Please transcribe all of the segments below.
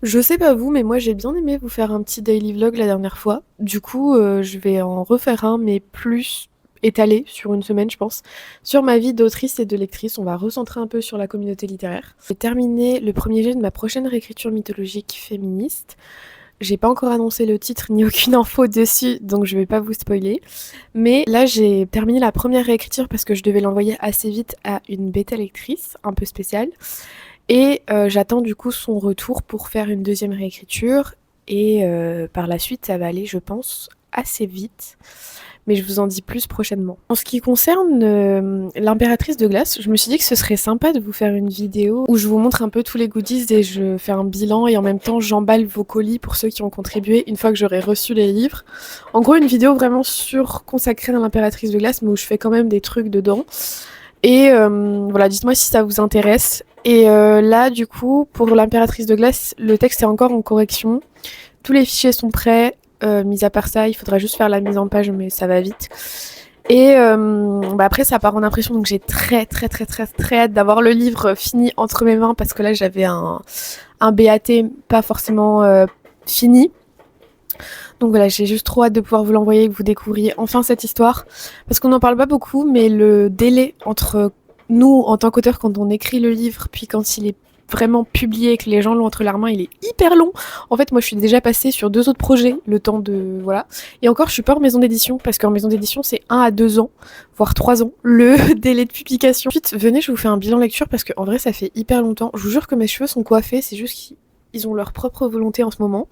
Je sais pas vous, mais moi j'ai bien aimé vous faire un petit daily vlog la dernière fois. Du coup, je vais en refaire un, mais plus étalé sur une semaine, je pense, sur ma vie d'autrice et de lectrice. On va recentrer un peu sur la communauté littéraire. J'ai terminé le premier jet de ma prochaine réécriture mythologique féministe. J'ai pas encore annoncé le titre ni aucune info dessus, donc je vais pas vous spoiler. Mais là, j'ai terminé la première réécriture parce que je devais l'envoyer assez vite à une bêta lectrice, un peu spéciale. Et j'attends du coup son retour pour faire une deuxième réécriture. Et par la suite, ça va aller, je pense, assez vite. Mais je vous en dis plus prochainement. En ce qui concerne l'impératrice de glace, je me suis dit que ce serait sympa de vous faire une vidéo où je vous montre un peu tous les goodies et je fais un bilan et en même temps j'emballe vos colis pour ceux qui ont contribué une fois que j'aurai reçu les livres. En gros, une vidéo vraiment consacrée à l'impératrice de glace, mais où je fais quand même des trucs dedans. Et voilà, dites-moi si ça vous intéresse. Et là, du coup, pour l'impératrice de glace, le texte est encore en correction. Tous les fichiers sont prêts. Mis à part ça, il faudra juste faire la mise en page, mais ça va vite. Et après, ça part en impression, donc j'ai très hâte d'avoir le livre fini entre mes mains parce que là, j'avais un BAT pas forcément fini. Donc voilà, j'ai juste trop hâte de pouvoir vous l'envoyer et que vous découvriez enfin cette histoire. Parce qu'on n'en parle pas beaucoup, mais le délai entre nous, en tant qu'auteur, quand on écrit le livre, puis quand il est vraiment publié et que les gens l'ont entre leurs mains, il est hyper long. En fait, moi, je suis déjà passée sur 2 autres projets, le temps de... Voilà. Et encore, je suis pas en maison d'édition, parce qu'en maison d'édition, c'est 1 à 2 ans, voire 3 ans, le délai de publication. Ensuite, venez, je vous fais un bilan lecture, parce qu'en vrai, ça fait hyper longtemps. Je vous jure que mes cheveux sont coiffés, c'est juste qu'ils ont leur propre volonté en ce moment.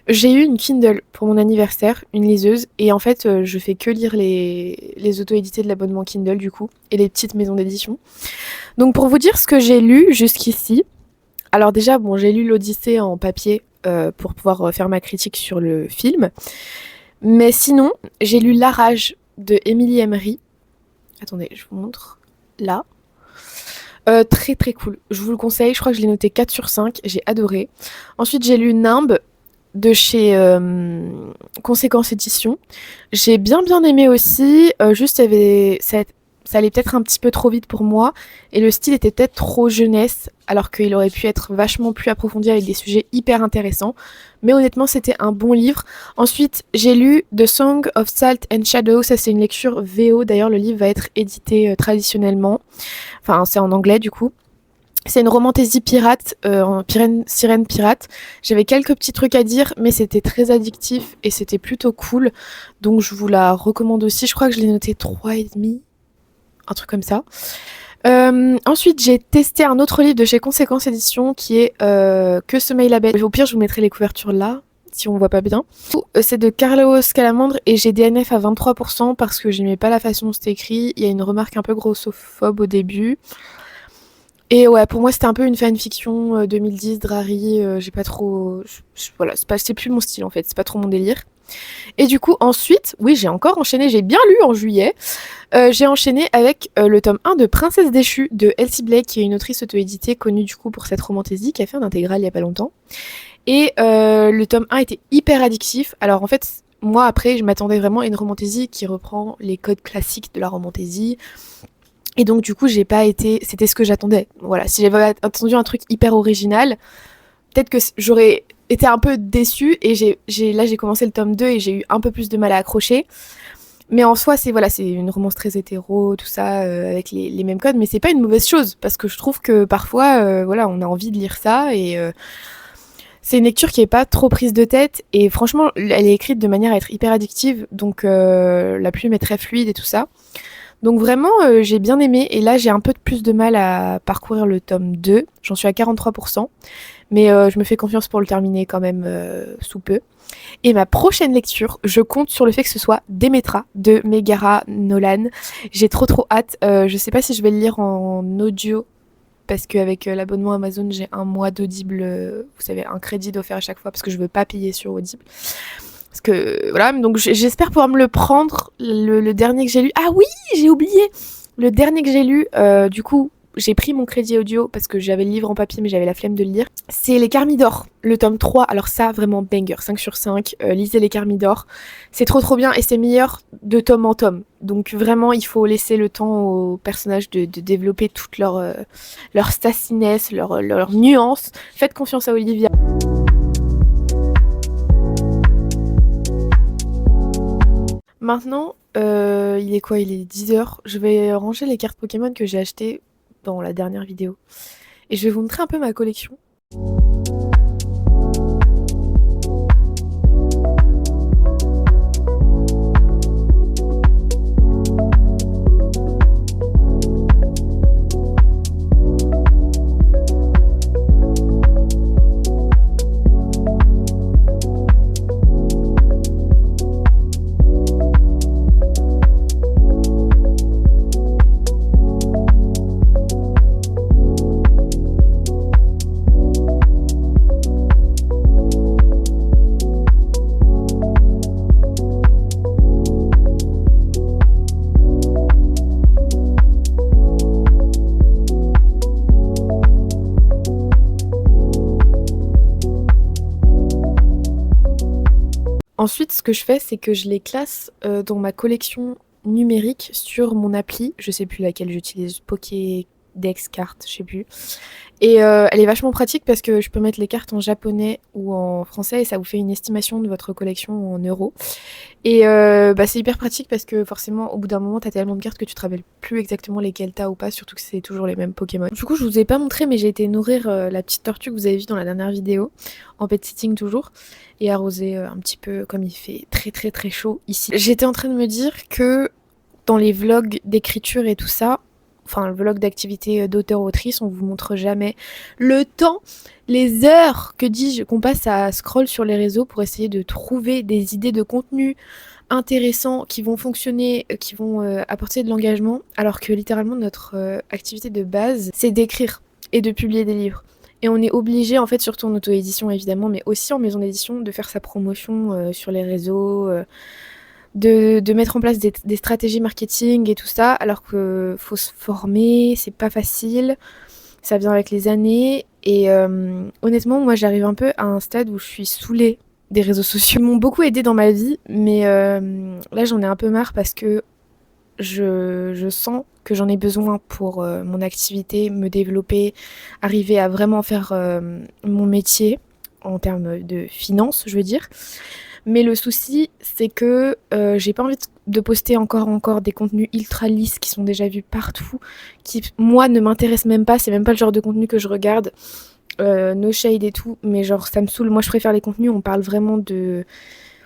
J'ai eu une Kindle pour mon anniversaire, une liseuse, et en fait, je fais que lire les auto-édités de l'abonnement Kindle, du coup, et les petites maisons d'édition. Donc, pour vous dire ce que j'ai lu jusqu'ici, alors déjà, bon, j'ai lu l'Odyssée en papier pour pouvoir faire ma critique sur le film, mais sinon, j'ai lu La Rage de Emily Emery. Attendez, je vous montre. Là. Très cool. Je vous le conseille, je crois que je l'ai noté 4 sur 5, j'ai adoré. Ensuite, j'ai lu Nimbe de chez Conséquence Édition. J'ai bien aimé aussi, juste ça allait peut-être un petit peu trop vite pour moi et le style était peut-être trop jeunesse alors qu'il aurait pu être vachement plus approfondi avec des sujets hyper intéressants. Mais honnêtement, c'était un bon livre. Ensuite, j'ai lu The Song of Salt and Shadow, ça c'est une lecture VO, d'ailleurs le livre va être édité traditionnellement. Enfin, c'est en anglais du coup. C'est une romantaisie pirate, sirène pirate. J'avais quelques petits trucs à dire, mais c'était très addictif et c'était plutôt cool. Donc je vous la recommande aussi. Je crois que je l'ai noté 3,5, un truc comme ça. Ensuite, j'ai testé un autre livre de chez Conséquence Édition qui est Que sommeille la bête. Au pire, je vous mettrai les couvertures là, si on voit pas bien. C'est de Carlos Calamandre et j'ai DNF à 23% parce que j'aimais pas la façon dont c'était écrit. Il y a une remarque un peu grossophobe au début. Et ouais, pour moi, c'était un peu une fanfiction 2010, Drarry, j'ai pas trop... voilà, c'est plus mon style en fait, c'est pas trop mon délire. Et du coup, ensuite, oui, j'ai encore enchaîné, j'ai bien lu en juillet, j'ai enchaîné avec le tome 1 de Princesse déchue de Elsie Blake, qui est une autrice auto-éditée connue du coup pour cette romantaisie, qui a fait un intégral il y a pas longtemps. Et le tome 1 était hyper addictif. Alors en fait, moi après, je m'attendais vraiment à une romantaisie qui reprend les codes classiques de la romantaisie. Et donc du coup, j'ai pas été... C'était ce que j'attendais. Voilà, si j'avais attendu un truc hyper original, peut-être que j'aurais été un peu déçue. Et là, j'ai commencé le tome 2 et j'ai eu un peu plus de mal à accrocher. Mais en soi, c'est une romance très hétéro, tout ça, avec les mêmes codes. Mais c'est pas une mauvaise chose, parce que je trouve que parfois, voilà, on a envie de lire ça. Et c'est une lecture qui est pas trop prise de tête. Et franchement, elle est écrite de manière à être hyper addictive. Donc la plume est très fluide et tout ça. Donc vraiment, j'ai bien aimé. Et là, j'ai un peu plus de mal à parcourir le tome 2. J'en suis à 43%. Mais je me fais confiance pour le terminer quand même sous peu. Et ma prochaine lecture, je compte sur le fait que ce soit Démétra de Megara Nolan. J'ai trop hâte. Je sais pas si je vais le lire en audio. Parce qu'avec l'abonnement Amazon, j'ai un mois d'Audible, vous savez, un crédit offert à chaque fois parce que je veux pas payer sur Audible. Parce que voilà, donc j'espère pouvoir me le prendre. Le dernier que j'ai lu. Ah oui, j'ai oublié. Le dernier que j'ai lu, du coup, j'ai pris mon crédit audio parce que j'avais le livre en papier mais j'avais la flemme de le lire. C'est Les Carmidors, le tome 3. Alors ça, vraiment banger, 5 sur 5. Lisez Les Carmidors. C'est trop bien et c'est meilleur de tome en tome. Donc vraiment, il faut laisser le temps aux personnages de développer toute leur sassyness, leur nuance. Faites confiance à Olivia. Maintenant, il est quoi? Il est 10 heures. Je vais ranger les cartes Pokémon que j'ai achetées dans la dernière vidéo. Et je vais vous montrer un peu ma collection. Ensuite, ce que je fais, c'est que je les classe dans ma collection numérique sur mon appli. Je sais plus laquelle j'utilise, Pokédex carte, je sais plus. Et elle est vachement pratique parce que je peux mettre les cartes en japonais ou en français et ça vous fait une estimation de votre collection en euros. Et c'est hyper pratique parce que forcément, au bout d'un moment, t'as tellement de cartes que tu te rappelles plus exactement lesquelles t'as ou pas, surtout que c'est toujours les mêmes Pokémon. Du coup, je vous ai pas montré, mais j'ai été nourrir la petite tortue que vous avez vue dans la dernière vidéo, en pet sitting toujours, et arroser un petit peu comme il fait très très très chaud ici. J'étais en train de me dire que dans les vlogs d'écriture et tout ça, enfin le vlog d'activité d'auteur-autrice, on vous montre jamais le temps, les heures, que dis-je, qu'on passe à scroll sur les réseaux pour essayer de trouver des idées de contenu intéressants qui vont fonctionner, qui vont apporter de l'engagement, alors que littéralement notre activité de base, c'est d'écrire et de publier des livres. Et on est obligé, en fait, surtout en auto-édition évidemment, mais aussi en maison d'édition, de faire sa promotion sur les réseaux, de mettre en place des stratégies marketing et tout ça, alors que faut se former, c'est pas facile, ça vient avec les années. Et honnêtement, moi j'arrive un peu à un stade où je suis saoulée des réseaux sociaux. Ils m'ont beaucoup aidé dans ma vie, mais là j'en ai un peu marre parce que je sens que j'en ai besoin pour mon activité, me développer, arriver à vraiment faire mon métier en termes de finances, je veux dire. Mais le souci, c'est que j'ai pas envie de poster encore des contenus ultra lisses qui sont déjà vus partout, qui, moi, ne m'intéressent même pas. C'est même pas le genre de contenu que je regarde. No shade et tout, mais genre, ça me saoule. Moi, je préfère les contenus où on parle vraiment de...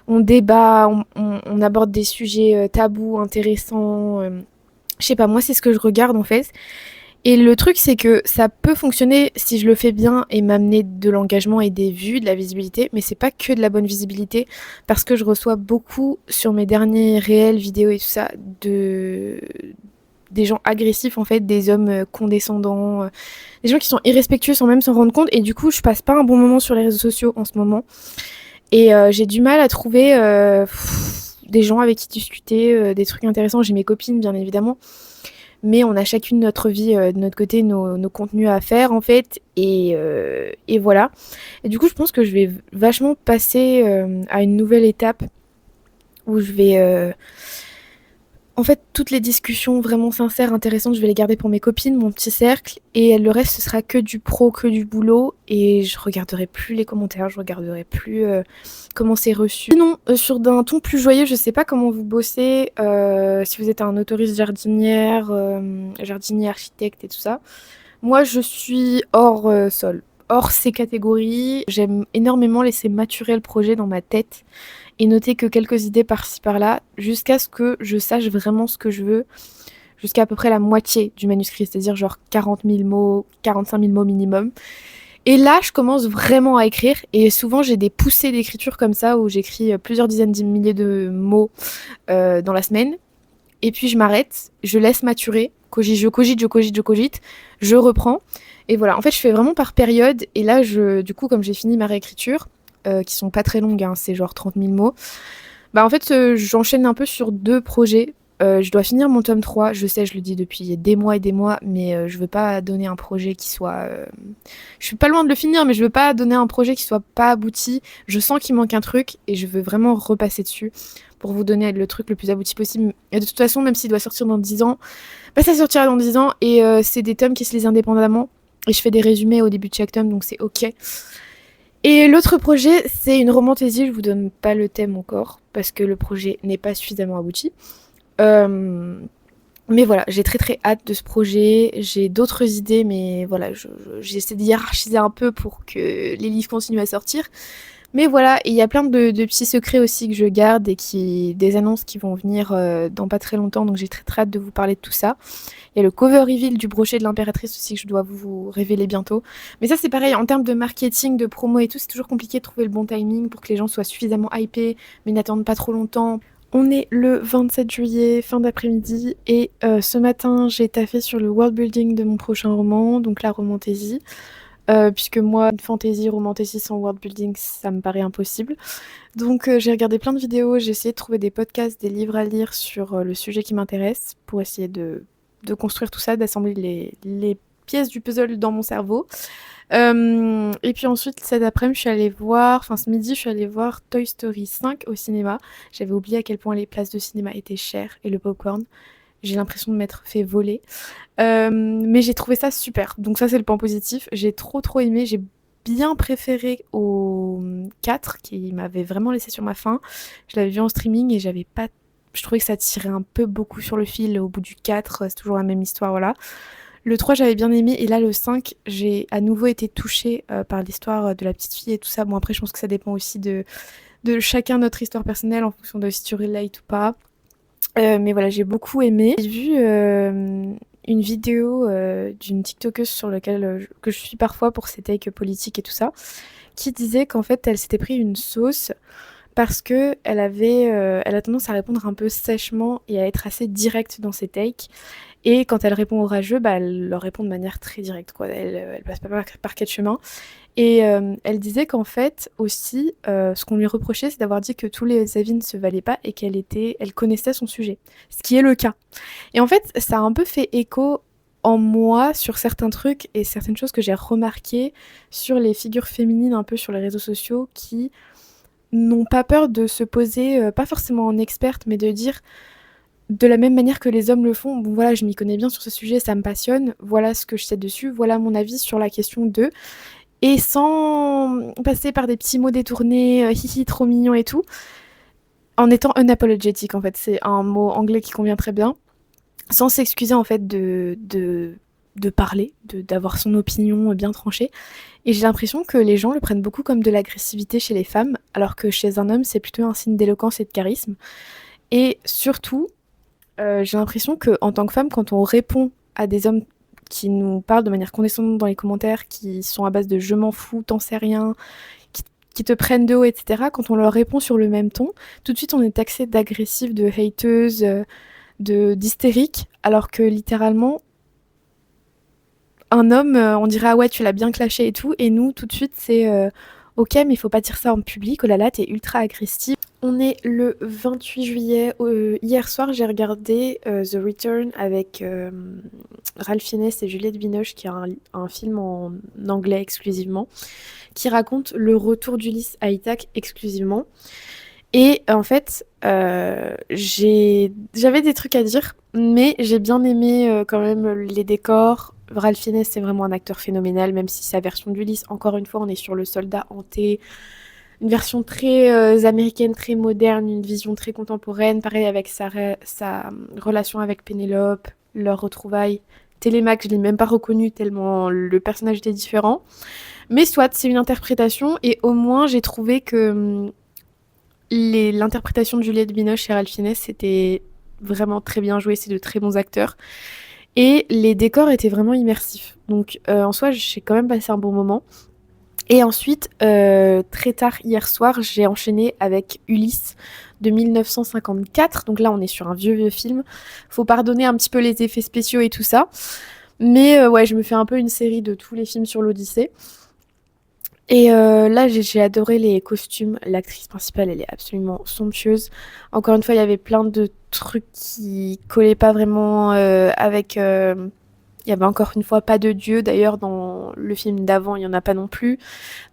On débat, on aborde des sujets tabous, intéressants. Je sais pas, moi, c'est ce que je regarde, en fait. Et le truc, c'est que ça peut fonctionner si je le fais bien et m'amener de l'engagement et des vues, de la visibilité, mais c'est pas que de la bonne visibilité, parce que je reçois beaucoup sur mes derniers réels, vidéos et tout ça, des gens agressifs en fait, des hommes condescendants, des gens qui sont irrespectueux sans même s'en rendre compte, et du coup, je passe pas un bon moment sur les réseaux sociaux en ce moment. Et j'ai du mal à trouver des gens avec qui discuter, des trucs intéressants. J'ai mes copines, bien évidemment. Mais on a chacune notre vie, de notre côté, nos contenus à faire, en fait. Et voilà. Et du coup, je pense que je vais vachement passer à une nouvelle étape où je vais... En fait, toutes les discussions vraiment sincères, intéressantes, je vais les garder pour mes copines, mon petit cercle. Et le reste, ce sera que du pro, que du boulot. Et je regarderai plus les commentaires, je regarderai plus comment c'est reçu. Sinon, sur d'un ton plus joyeux, je sais pas comment vous bossez, si vous êtes un autoriste jardinière, jardinier, architecte et tout ça. Moi, je suis hors sol, hors ces catégories. J'aime énormément laisser maturer le projet dans ma tête et noter que quelques idées par-ci par-là, jusqu'à ce que je sache vraiment ce que je veux, jusqu'à peu près la moitié du manuscrit, c'est-à-dire genre 40 000 mots, 45 000 mots minimum. Et là, je commence vraiment à écrire, et souvent j'ai des poussées d'écriture comme ça, où j'écris plusieurs dizaines de milliers de mots dans la semaine, et puis je m'arrête, je laisse maturer, je cogite, je reprends, et voilà. En fait, je fais vraiment par période, et là, du coup, comme j'ai fini ma réécriture, qui sont pas très longues, hein, c'est genre 30 000 mots, bah en fait, j'enchaîne un peu sur 2 projets. Je dois finir mon tome 3, je sais, je le dis depuis des mois et des mois, mais je veux pas donner un projet qui soit... Je suis pas loin de le finir, mais je veux pas donner un projet qui soit pas abouti. Je sens qu'il manque un truc, et je veux vraiment repasser dessus pour vous donner le truc le plus abouti possible. Et de toute façon, même s'il doit sortir dans 10 ans, bah ça sortira dans 10 ans, et c'est des tomes qui se lisent indépendamment, et je fais des résumés au début de chaque tome, donc c'est ok. Et l'autre projet, c'est une romantaisie. Je vous donne pas le thème encore parce que le projet n'est pas suffisamment abouti. Euh, mais voilà, j'ai très très hâte de ce projet. J'ai d'autres idées, mais voilà, j'essaie de hiérarchiser un peu pour que les livres continuent à sortir. Mais voilà, il y a plein de petits secrets aussi que je garde et des annonces qui vont venir dans pas très longtemps. Donc j'ai très très hâte de vous parler de tout ça. Il y a le cover reveal du brochet de l'impératrice aussi que je dois vous révéler bientôt. Mais ça c'est pareil, en termes de marketing, de promo et tout, c'est toujours compliqué de trouver le bon timing pour que les gens soient suffisamment hypés, mais n'attendent pas trop longtemps. On est le 27 juillet, fin d'après-midi, et ce matin j'ai taffé sur le world building de mon prochain roman, donc la romantaisie. Puisque moi, une fantasy, romantasy sans world building, ça me paraît impossible. Donc j'ai regardé plein de vidéos, j'ai essayé de trouver des podcasts, des livres à lire sur le sujet qui m'intéresse, pour essayer de construire tout ça, d'assembler les pièces du puzzle dans mon cerveau. Et puis ensuite, cet après-midi, ce midi, je suis allée voir Toy Story 5 au cinéma. J'avais oublié à quel point les places de cinéma étaient chères et le popcorn. J'ai l'impression de m'être fait voler. Mais j'ai trouvé ça super. Donc ça, c'est le point positif. J'ai trop trop aimé. J'ai bien préféré au 4 qui m'avait vraiment laissé sur ma faim. Je l'avais vu en streaming et j'avais pas. Je trouvais que ça tirait un peu beaucoup sur le fil au bout du 4. C'est toujours la même histoire, voilà. Le 3, j'avais bien aimé. Et là, le 5, j'ai à nouveau été touchée par l'histoire de la petite fille et tout ça. Bon, après, je pense que ça dépend aussi de chacun notre histoire personnelle en fonction de si tu relates ou pas. Mais voilà, j'ai beaucoup aimé. J'ai vu une vidéo d'une TikTokeuse sur laquelle que je suis parfois pour ses takes politiques et tout ça, qui disait qu'en fait elle s'était pris une sauce parce que elle a tendance à répondre un peu sèchement et à être assez directe dans ses takes. Et quand elle répond aux rageux, bah, elle leur répond de manière très directe, quoi. Elle passe pas par quatre chemins. Et elle disait qu'en fait, aussi, ce qu'on lui reprochait, c'est d'avoir dit que tous les avis ne se valaient pas et elle connaissait son sujet. Ce qui est le cas. Et en fait, ça a un peu fait écho en moi sur certains trucs et certaines choses que j'ai remarquées sur les figures féminines un peu sur les réseaux sociaux qui n'ont pas peur de se poser, pas forcément en experte, mais de dire de la même manière que les hommes le font, bon voilà, je m'y connais bien sur ce sujet, ça me passionne, voilà ce que je sais dessus, voilà mon avis sur la question de, et sans passer par des petits mots détournés, hihi, trop mignon et tout, en étant unapologetic en fait, c'est un mot anglais qui convient très bien, sans s'excuser en fait de parler, d'avoir son opinion bien tranchée. Et j'ai l'impression que les gens le prennent beaucoup comme de l'agressivité chez les femmes, alors que chez un homme c'est plutôt un signe d'éloquence et de charisme. Et surtout, j'ai l'impression que en tant que femme, quand on répond à des hommes qui nous parlent de manière condescendante dans les commentaires, qui sont à base de je m'en fous, t'en sais rien, qui te prennent de haut, etc., quand on leur répond sur le même ton, tout de suite on est taxé d'agressive, de hateuse, d'hystérique, alors que littéralement, un homme, on dirait ah ouais, tu l'as bien clashé et tout, et nous, tout de suite, c'est ok, mais il faut pas dire ça en public, oh là là, t'es ultra agressive. On est le 28 juillet. Hier soir, j'ai regardé The Return avec Ralph Fiennes et Juliette Binoche, qui est un film en anglais exclusivement, qui raconte le retour d'Ulysse à Ithaque exclusivement. Et en fait, j'avais des trucs à dire, mais j'ai bien aimé quand même les décors. Ralph Fiennes, c'est vraiment un acteur phénoménal, même si sa version d'Ulysse, encore une fois, on est sur le soldat hanté, une version très américaine, très moderne, une vision très contemporaine. Pareil avec sa relation avec Pénélope, leur retrouvaille. Télémaque, je l'ai même pas reconnu tellement le personnage était différent. Mais soit, c'est une interprétation et au moins j'ai trouvé que l'interprétation de Juliette Binoche et Ralph Fiennes, c'était vraiment très bien joué, c'est de très bons acteurs. Et les décors étaient vraiment immersifs. Donc en soi, j'ai quand même passé un bon moment. Et ensuite, très tard hier soir, j'ai enchaîné avec Ulysse de 1954. Donc là, on est sur un vieux vieux film. Faut pardonner un petit peu les effets spéciaux et tout ça. Mais ouais, je me fais un peu une série de tous les films sur l'Odyssée. Et là, j'ai adoré les costumes. L'actrice principale, elle est absolument somptueuse. Encore une fois, il y avait plein de trucs qui collaient pas vraiment avec... Il y avait encore une fois pas de dieu. D'ailleurs, dans le film d'avant, il y en a pas non plus.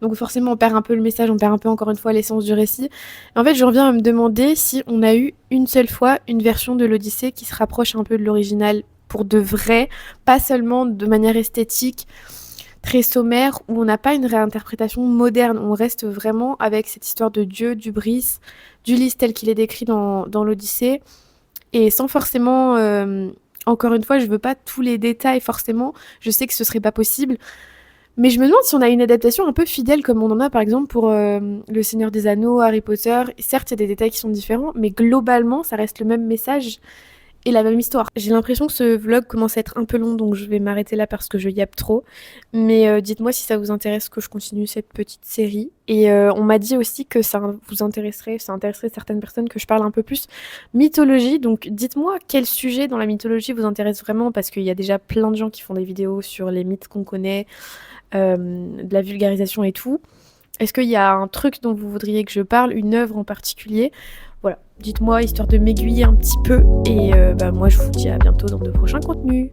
Donc forcément, on perd un peu le message, on perd un peu encore une fois l'essence du récit. En fait, j'en viens à me demander si on a eu une seule fois une version de l'Odyssée qui se rapproche un peu de l'original pour de vrai, pas seulement de manière esthétique. très sommaire où on n'a pas une réinterprétation moderne. On reste vraiment avec cette histoire de Dieu, d'Ubrys, d'Ulysse tel qu'il est décrit dans l'Odyssée et sans forcément, encore une fois, je veux pas tous les détails forcément, je sais que ce serait pas possible, mais je me demande si on a une adaptation un peu fidèle comme on en a par exemple pour Le Seigneur des Anneaux, Harry Potter. Certes, il y a des détails qui sont différents, mais globalement, ça reste le même message et la même histoire. J'ai l'impression que ce vlog commence à être un peu long, donc je vais m'arrêter là parce que je yappe trop. Mais dites-moi si ça vous intéresse que je continue cette petite série. Et on m'a dit aussi que vous intéresserait, ça intéresserait certaines personnes que je parle un peu plus mythologie. Donc dites-moi quel sujet dans la mythologie vous intéresse vraiment, parce qu'il y a déjà plein de gens qui font des vidéos sur les mythes qu'on connaît, de la vulgarisation et tout. Est-ce qu'il y a un truc dont vous voudriez que je parle, une œuvre en particulier? Voilà, dites-moi histoire de m'aiguiller un petit peu et moi je vous dis à bientôt dans de prochains contenus.